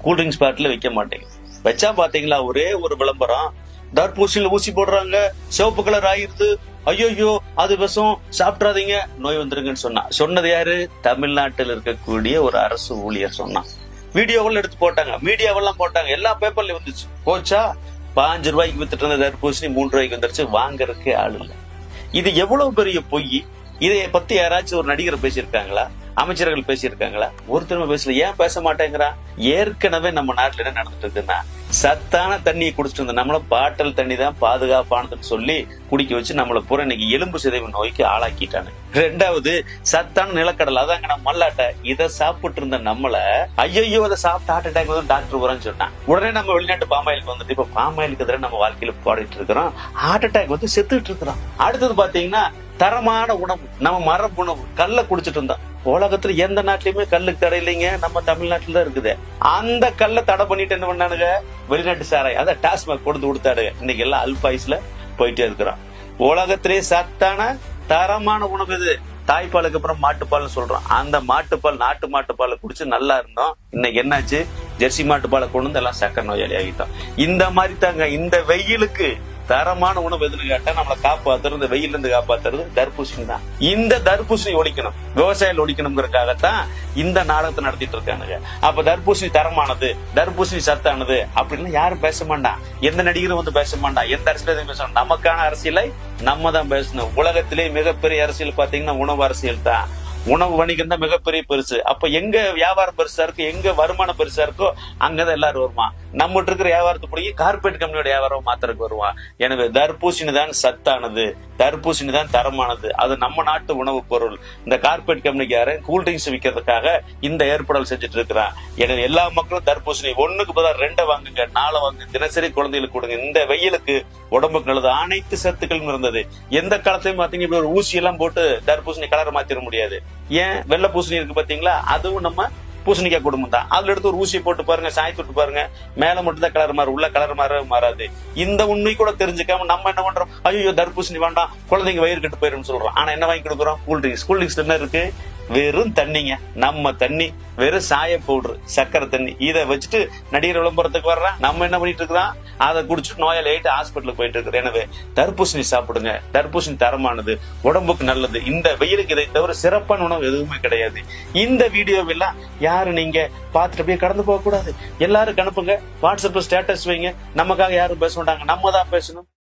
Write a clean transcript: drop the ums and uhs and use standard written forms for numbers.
Cool drinks பாட்டில் வைக்க மாட்டீங்க. வச்சா பாத்தீங்களா ஒரே ஒரு விளம்பரம், தர்பூசணியில ஊசி போடுறாங்க, சிவப்பு கலர் ஆயிருது, ஐயோ அது விஷம், சாப்பிட்றாதீங்க, நோய் வந்துருங்கன்னு சொன்னது யாரு? தமிழ்நாட்டில் இருக்கக்கூடிய ஒரு அரசு ஊழியர் சொன்னான். வீடியோவெல்லாம் எடுத்து போட்டாங்க, மீடியாவெல்லாம் போட்டாங்க, எல்லா பேப்பர்லயும் வந்துச்சு. போச்சா 5 ரூபாய்க்கு வித்துட்டு இருந்த தர்பூசணி 3 ரூபாய்க்கு வந்துருச்சு. வாங்கறதுக்கு ஆள் இல்ல. இது எவ்வளவு பெரிய பொய். இதை பத்தி யாராச்சும் ஒரு நடிகர் பேசியிருக்காங்களா? அமைச்சர்கள் பேசியிருக்காங்களா? ஒருத்தருமே பேசல. ஏன் பேச மாட்டேங்கிறான்? ஏற்கனவே நம்ம நாட்டுல என்ன நடந்துட்டு இருக்குன்னா, சத்தான தண்ணியை குடிச்சிட்டு இருந்த நம்மள பாட்டல் தண்ணி தான் பாதுகாப்பானதுன்னு சொல்லி குடிக்க வச்சு நம்மள பூரா இன்னைக்கு எலும்பு சிதைவு நோய்க்கு ஆளாக்கிட்டானு. 2வது சத்தான நிலக்கடலை, அதாங்க நம்ம மல்லாட்டை, இதை சாப்பிட்டு இருந்த நம்மள ஐயோ அதை சாப்பிட்டு ஹார்ட் அட்டாக் வந்து டாக்டர் வரேன்னு சொன்னான். உடனே நம்ம வெளிநாட்டு பாமாயிலுக்கு வந்துட்டு இப்ப பாமாயிலுக்கு எதிராக நம்ம வாழ்க்கையில போடிட்டு இருக்கிறோம். ஹார்ட் அட்டாக் வந்து செத்துட்டு இருக்கிறோம். அடுத்தது பாத்தீங்கன்னா தரமான உணவு, நம்ம மரபு உணவு, கல்ல குடிச்சிட்டு இருந்தோம். உலகத்துல எந்த நாட்டிலுமே கல்லுக்கு தடை இல்லைங்க, நம்ம தமிழ்நாட்டுல தான் இருக்குது. அந்த கல்ல தடை பண்ணிட்டு என்ன பண்ணானுங்க? வெளிநாட்டு சாராய், அத டாஸ்மாக் கொடுத்து கொடுத்தாடுங்க. இன்னைக்கு எல்லாம் அல்பாயுஸ்ல போயிட்டே இருக்கிறோம். உலகத்திலே சத்தான தரமான உணவு இது. தாய்ப்பாலுக்கு அப்புறம் மாட்டுப்பால் சொல்றோம். அந்த மாட்டுப்பால், நாட்டு மாட்டுப்பாலை குடிச்சு நல்லா இருந்தோம். இன்னைக்கு என்னாச்சு? ஜெர்சி மாட்டுப்பாலை கொண்டு வந்து எல்லாம் சக்கரை நோயாளி ஆகிட்டோம். இந்த மாதிரி தாங்க இந்த வெயிலுக்கு தரமான உணவு எதுன்னு கேட்டா நம்மளை காப்பாத்துறது, இந்த வெயில இருந்து காப்பாத்துறது தர்பூசணி தான். இந்த தர்பூசணி ஒழிக்கணும், விவசாயிகள் ஒழிக்கணுங்கிறதுக்காகத்தான் இந்த நாடகத்தை நடத்திட்டு இருக்கானுங்க. அப்ப தர்பூசணி தரமானது, தர்பூசணி சத்தானது அப்படின்னு யாரும் பேச மாட்டான். எந்த நடிகரும் வந்து பேச மாட்டான். எந்த அரசியலும் பேச மாட்டான். நமக்கான அரசியலை நம்ம தான் பேசணும். உலகத்திலே மிகப்பெரிய அரசியல் பாத்தீங்கன்னா உணவு அரசியல் தான். உணவு வணிகம் தான் மிகப்பெரிய பெருசு. அப்ப எங்க வியாபாரம் பெருசா இருக்கு, எங்க வருமானம் பெருசா இருக்கோ அங்கதான் எல்லாரும் வருவான். நம்ம இருக்கிற வியாபாரத்தை பிடிக்கி கார்பரேட் கம்பெனியோட வியாபாரம் மாத்திரக்கு வருவான். எனவே தர்பூசணி தான் சத்தானது, தர்பூசணி தான் தரமானது. அது நம்ம நாட்டு உணவு பொருள். இந்த கார்பரேட் கம்பெனிக்கு யாரும் கூல்ட்ரிங்க்ஸ் விற்கிறதுக்காக இந்த ஏற்பாடு செஞ்சுட்டு இருக்கிறான். எனவே எல்லா மக்களும் தர்பூசணி 1க்கு பதிலா 2 வாங்குங்க, 4 வாங்குங்க, தினசரி குழந்தைகளுக்கு கொடுங்க. இந்த வெயிலுக்கு உடம்புக்கு நல்லது. அனைத்து சத்துக்களும் இருந்தது. எந்த காலத்திலயும் பாத்தீங்க இப்படி ஒரு ஊசி எல்லாம் போட்டு தர்பூசணி கலரை மாத்திர முடியாது. ஏன்? வெள்ளை பூசணி இருக்கு பாத்தீங்களா, அதுவும் நம்ம பூசணிக்காய் குடும்பம் தான். அதுல எடுத்து ஒரு ஊசியை போட்டு பாருங்க, சாய்த்து விட்டு பாருங்க, மேல மட்டும் தான் கலர் மாறும், உள்ள கலர் மாறாது. இந்த உண்மை கூட தெரிஞ்சுக்காம நம்ம என்ன பண்றோம்? ஐயோ தர்பூசணி வேண்டாம், குழந்தைங்க வயிறு கட்டு போயிரும் சொல்றோம். ஆனா என்ன வாங்கி கொடுக்குறோம்? கூல்ட்ரிங்க்ஸ். கூல்ட்ரிங்க்ஸ் என்ன இருக்கு? வெறும் தண்ணிங்க. நம்ம தண்ணி வெறும் சாய பவுடர், சக்கரை தண்ணி. இதை வச்சுட்டு நடிகர் விளம்பரத்துக்கு வர்றான். நம்ம என்ன பண்ணிட்டு இருக்கிறோம்? அதை குடிச்சிட்டு நோயாளி ஆயிட்டு ஹாஸ்பிட்டலுக்கு போயிட்டு இருக்கிறோம். எனவே தர்பூசணி சாப்பிடுங்க. தர்பூசணி தரமானது, உடம்புக்கு நல்லது. இந்த வெயிலுக்கு இதை தவிர சிறப்பான உணவு எதுவுமே கிடையாது. இந்த வீடியோவெல்லாம் யாரும் நீங்க பார்த்துட்டு அப்படியே கடந்து போக கூடாது. எல்லாரும் அனுப்புங்க, வாட்ஸ்அப்ல ஸ்டேட்டஸ் வைங்க. நமக்காக யாரும் பேச மாட்டாங்க, நம்ம தான் பேசணும்.